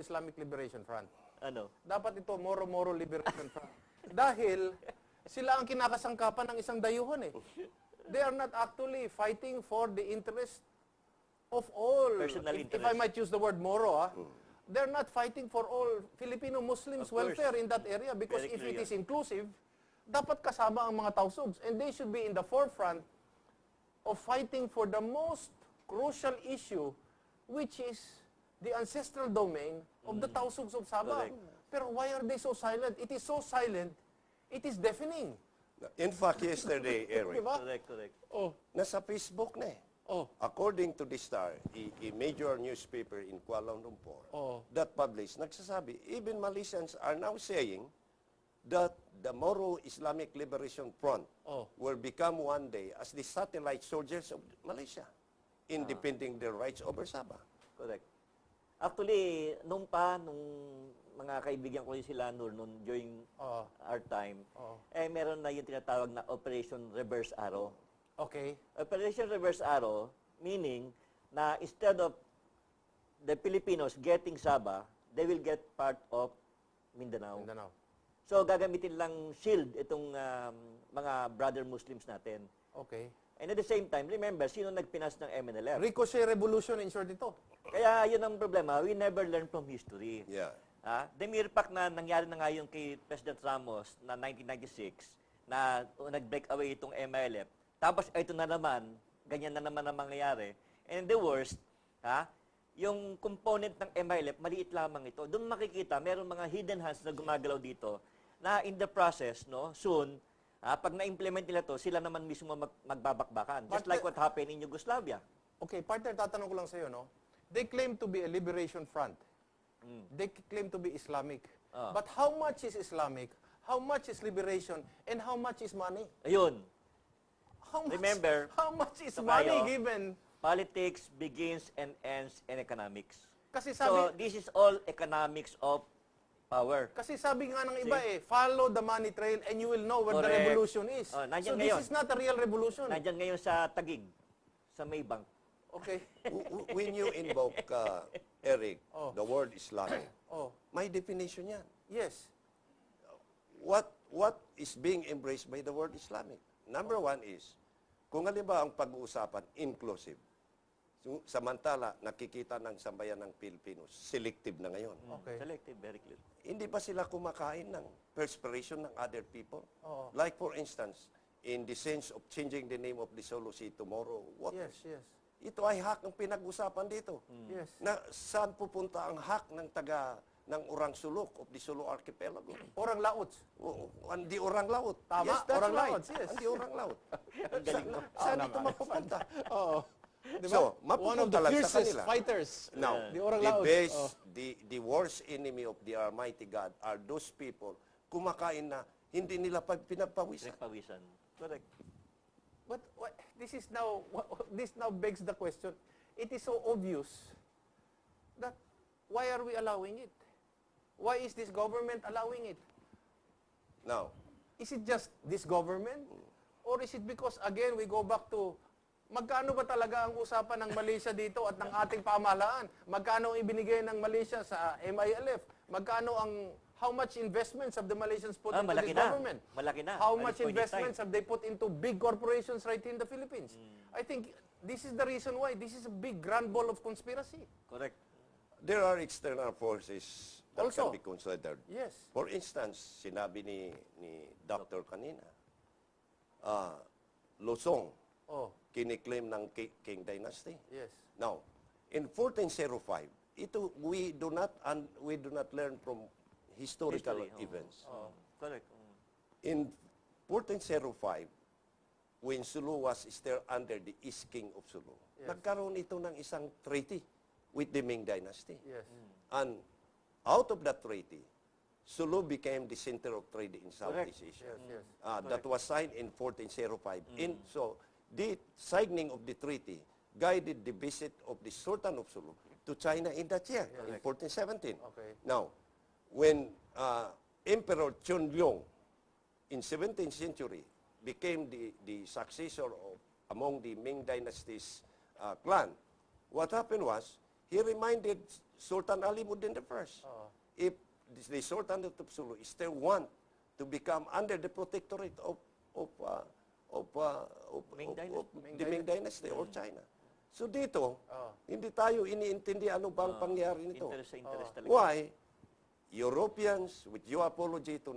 Islamic Liberation Front. Ano? Dapat ito Moro Liberation Front. Dahil sila ang kinakasangkapan ng isang dayuhan eh. They are not actually fighting for the interest of all. Personal If interest. I might use the word Moro, they're not fighting for all Filipino Muslims' Of course. welfare in that area because Very if it clear is inclusive, dapat kasama ang mga TAUSUG'S and they should be in the forefront of fighting for the most crucial issue, which is the ancestral domain of the TAUSUG'S of Sabah. Correct. Pero why are they so silent? It is so silent, it is deafening. In fact, yesterday, Eric, Diba? Correct. Oh, nasa Facebook na eh. oh, According to the Star, a major newspaper in Kuala Lumpur, Oh. that published, nagsasabi, even Malaysians are now saying that the Moro Islamic Liberation Front Oh. will become one day as the satellite soldiers of Malaysia in defending their rights over Sabah. Correct. Actually, nung mga kaibigan ko yung sila noon during our time, meron na yung tinatawag na Operation Reverse Arrow. okay. Operation Reverse Arrow, meaning na instead of the Filipinos getting Sabah, they will get part of Mindanao. Mindanao. So, gagamitin lang shield itong mga brother Muslims natin. Okay. And at the same time, remember, sino nagpinas ng MNLF? Ricochet Revolution in short ito. Kaya yun ang problema, we never learn from history. Yeah. The mere fact na nangyari na nga yung kay President Ramos na 1996, na nag-break away itong MLF, tapos ito na naman, ganyan na naman ang mangyayari. And the worst, yung component ng MLF, maliit lamang ito. Doon makikita, meron mga hidden hands na gumagalaw dito, na in the process, no, soon, pag na-implement nila to, sila naman mismo magbabakbakan. Just like what happened in Yugoslavia. Okay, partner, tatanong ko lang sa iyo, no? They claim to be a liberation front. They claim to be Islamic. But how much is Islamic? How much is liberation? And how much is money? Ayun. How much, Remember, how much is ito money tayo, given? Politics begins and ends in economics. Kasi So, sabi, this is all economics of power. kasi sabi nga ng iba follow the money trail and you will know where the Correct. revolution is. Oh, So nandyan this ngayon. is not a real revolution. Nandyan ngayon sa Taguig, sa Maybank. Okay. When you invoke, Eric, Oh. the word Islamic, Oh, may definition yan. yes. What is being embraced by the word Islamic? Number one is, kung halimbawa ang pag-uusapan, inclusive. So, samantala, nakikita ng sambayan ng Pilipinos, selective na ngayon. Okay. Selective, very clear. Hindi ba sila kumakain ng perspiration ng other people? Oo. Like for instance, in the sense of changing the name of the Solo Sea tomorrow, what? Yes, yes. Ito ay hak ang pinag-usapan dito. Yes. Na saan pupunta ang hak ng Orang Sulok of the Sulu Archipelago? Orang Lauts. Ang di Orang Laut. Tama, Yes, that's Orang right. Lauts, yes. Ang di Orang Laut. Ang galing mo. Saan ito mapupunta? Oo. Diba? So, One of mapupunta the lang sa fiercest kanila. fighters. Now, The Orang the Lauts. best, Oh. the worst enemy of the Almighty God are those people kumakain na hindi nila pinagpawisan. Pawisan. Correct. But this now begs the question. It is so obvious that why are we allowing it? Why is this government allowing it? Now, Is it just this government? Or is it because, again, we go back to, magkano ba talaga ang usapan ng Malaysia dito at ng ating pamahalaan? Magkano ang ibinigay ng Malaysia sa MILF? How much investments have the Malaysians put into malaki this na. government? Malaki na. How At much this point in investments time. have they put into big corporations right here in the Philippines? I think this is the reason why this is a big grand ball of conspiracy. Correct. there are external forces that Also. can be considered. Yes. For instance, sinabi ni Dr. kanina, Luzon, Oh, kiniklaim ng King Dynasty. yes. Now, in 1405, ito we do not learn from historical History, events. Correct. In 1405, when Sulu was still under the East King of Sulu, Yes. nagkaroon ito ng isang treaty with the Ming Dynasty. Yes. And out of that treaty, Sulu became the center of trade in Southeast Asia. Yes, yes. That was signed in 1405. So, the signing of the treaty guided the visit of the Sultan of Sulu to China in that year, in 1417. Okay. Now, when Emperor Chunlong in 17th century became the successor of among the Ming Dynasty's clan, what happened was, he reminded Sultan Alimuddin I. Oo. If the Sultan of Sulu still want to become under the protectorate of Ming Dynasty. the Ming Dynasty or China. So dito, Oo. hindi tayo iniintindi ano bang pangyari nito. Interest sa interest talaga. Why? Europeans, with due apology to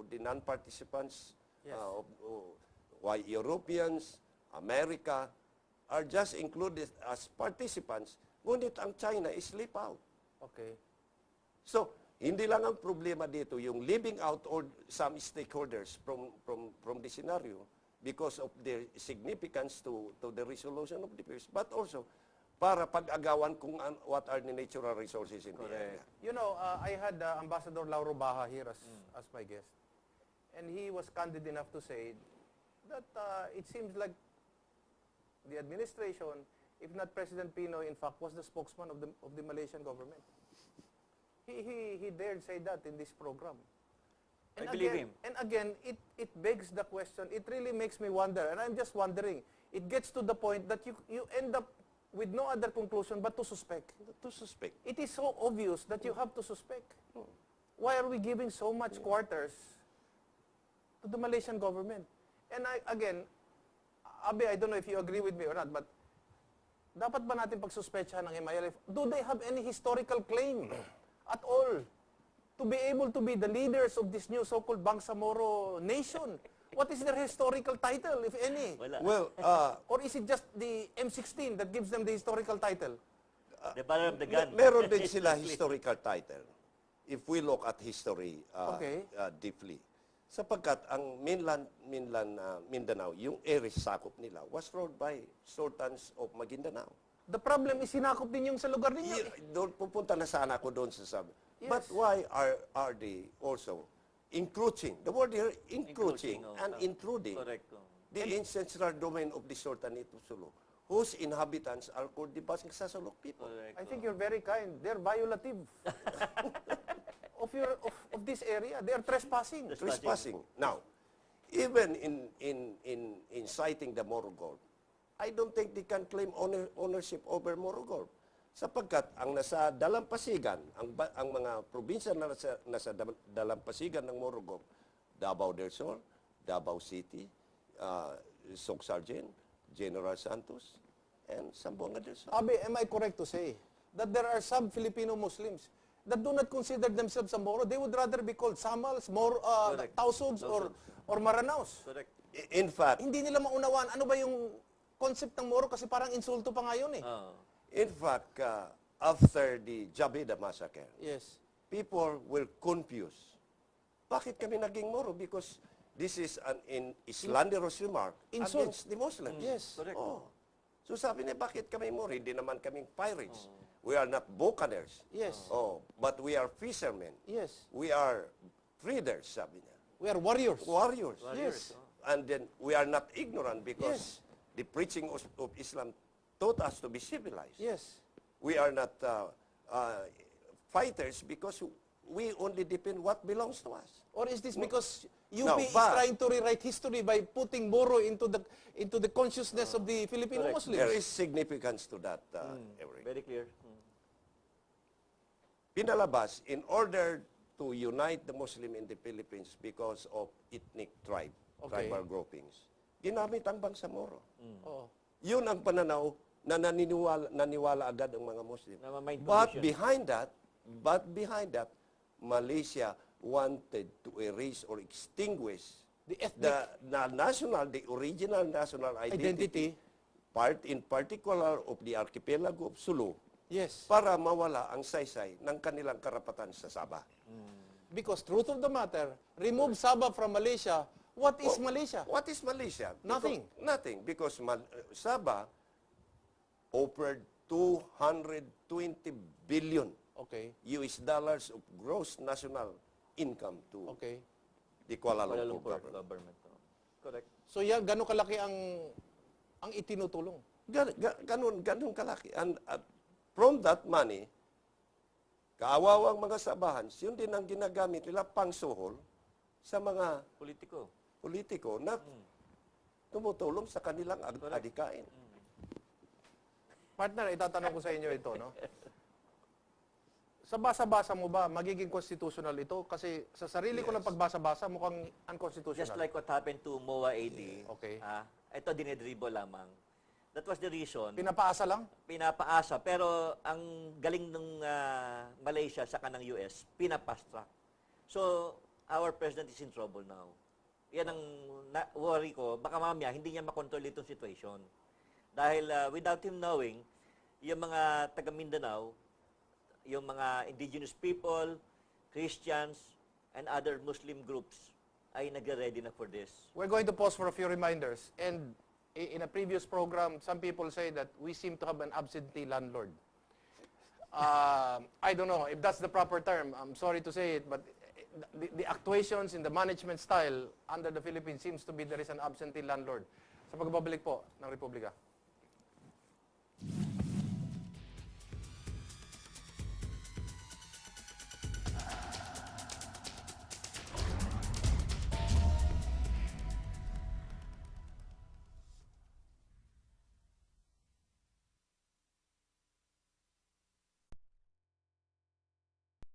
the non-participants, Yes. why Europeans, America, are just included as participants, ngunit ang China is leave out. Okay. So, hindi lang ang problema dito, yung leaving out or some stakeholders from the scenario because of their significance to the resolution of the peace, but also para pag-agawan kung what are the natural resources in the area. You know, I had Ambassador Lauro Baha here as my guest. And he was candid enough to say that it seems like the administration, if not President Pinoy, in fact, was the spokesman of the Malaysian government. He dared say that in this program. I believe him. And again, it begs the question. It really makes me wonder, and I'm just wondering. It gets to the point that you end up with no other conclusion but to suspect. To suspect. It is so obvious that you have to suspect. Why are we giving so much quarters to the Malaysian government? And again, Abe, I don't know if you agree with me or not, but dapat ba natin pagsuspetsahan ng MILF? Do they have any historical claim at all to be able to be the leaders of this new so-called Bangsamoro nation? What is their historical title, if any? Wala. Well, Or is it just the M16 that gives them the historical title? The battle of the gun. meron din sila historical title. If we look at history Okay. Deeply. Sapagkat ang Mindanao, yung area sakop nila, was ruled by Sultans of Maguindanao. The problem is sinakop din yung sa lugar ninyo. Doon pupunta na sana ako doon sa sabi. Yes. But why are they also encroaching? The word here, encroaching Encroaching, and intruding Correct. the ancestral domain of the Sultanate of Sulu, whose inhabitants are called the Bangsasolok people. Correct. I think you're very kind. They're violative of this area. They are trespassing. Trespassing. Now, even in citing the Moro Gold, I don't think they can claim ownership over Moro Gold. Sapagkat ang nasa dalampasigan, ang mga probinsya na nasa dalampasigan ng Moro Gold, Davao del Sur, Davao City, Soc Sargent, General Santos, and Zamboanga del Sur. Abe, am I correct to say that there are some Filipino Muslims that do not consider themselves a Moro? They would rather be called Samals, Correct. TAUSUG'S, or Maranaos. Correct. In fact, Hindi nila maunawaan ano ba yung concept ng Moro kasi parang insulto pa ngayon eh. after the Jabeda massacre, Yes. people will confuse. Bakit kami naging Moro? Because this is an slanderous remark Insult. against the Muslims. Yes. Correct. Oh. So sabi niya, bakit kami Moro? Hindi naman kaming pirates. We are not buccaneers. Yes. Oh, but we are fishermen. Yes. We are traders, sabi niya. We are warriors. Warriors. Yes. And then we are not ignorant Yes. because the preaching of Islam taught us to be civilized. Yes. We are not fighters because we only depend what belongs to us. Or is this because UP No, is but- trying to rewrite history by putting Moro into the consciousness of the Filipino Correct. Muslims? There is significance to that, Eric. Very clear. Pinalabas, in order to unite the Muslim in the Philippines because of ethnic Okay. tribal groupings, ginamit ang Bangsamoro. Oo. Yun ang pananaw na naniwala agad ang mga Muslim. Na ma-mind But condition. behind that, Malaysia wanted to erase or extinguish The ethnic the original national identity, in particular of the archipelago of Sulu, yes. para mawala ang saysay ng kanilang karapatan sa Sabah. Because truth of the matter, remove Sabah from Malaysia. What is Malaysia? What is Malaysia? Nothing. Nothing. Because Sabah offered 220 billion Okay. US dollars of gross national income to Okay. the Kuala Kuala Lumpur Lumpur government. government. Correct. So yan, gano'ng kalaki ang itinutulong? Ganun kalaki. And from that money, kaawawang mga Sabahans, yun din ang ginagamit nila pangsuhol sa mga politiko na tumutulong sa kanilang adikain. Partner, itatanong ko sa inyo ito, no? sa basa-basa mo ba, magiging constitutional ito? Kasi sa sarili ko ng pagbasa-basa, mukhang unconstitutional. Just like what happened to MOA AD, Okay. ito dinedribble lamang. That was the reason. Pinapaasa lang? Pinapaasa. Pero ang galing ng Malaysia sa kanang US, pinapast track. So, our president is in trouble now. Yan ang worry ko. Baka mamaya, hindi niya makontrol itong situation. Dahil without him knowing, yung mga taga Mindanao, yung mga indigenous people, Christians, and other Muslim groups ay nagre-ready na for this. We're going to pause for a few reminders. And in a previous program, some people say that we seem to have an absentee landlord. I don't know if that's the proper term. I'm sorry to say it, but the actuations in the management style under the Philippines seems to be there is an absentee landlord. Sa pagbabalik po ng Republika.